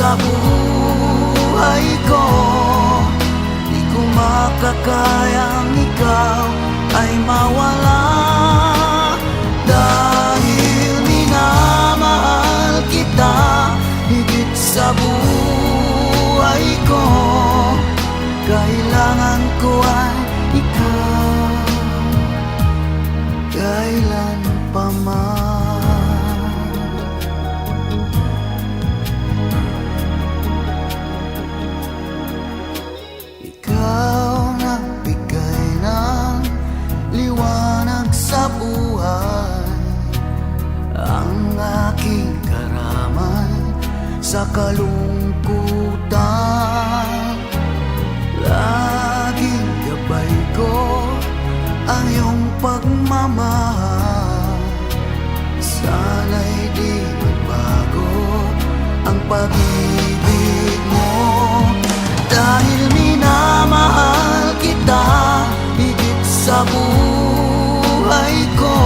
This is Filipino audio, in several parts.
sa buhay ko. Di ko makakayang ikaw ay mawala, dahil minamahal kita higit sa buhay ko. Kailangan ko ay ikaw, kailan pa man. Ikaw nagbigay ng liwanag sa buhay, ang aking karamay sa kalungkutan. Laging gabay ko ang iyong pagmamahal, sana'y di magbago ang pag-ibig mo. Dahil minamahal kita higit sa buhay ko,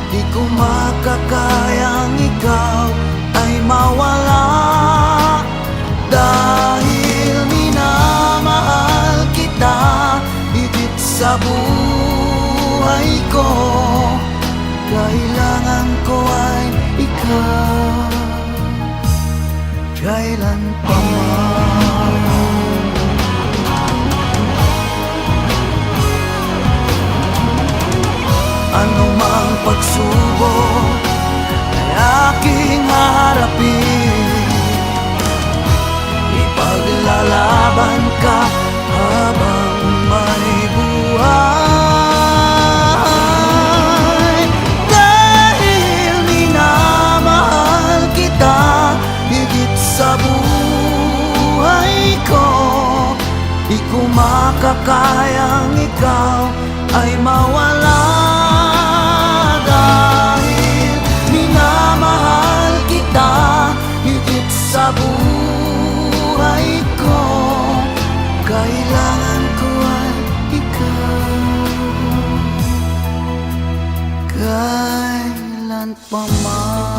di ko makakayang ikaw ay mawala, dahil minamahal kita higit sa buhay ko. Kailangan ko ay ikaw, kailan pa man. Ano mang pagsubok ay aking haharapin, ipaglalaban ka habang may buhay. Dahil minamahal kita higit sa buhay ko, di ko makakayang ikaw ay mawala, dahil minamahal kita higit sa buhay ko. Kailangan ko ay ikaw, kailan pa man.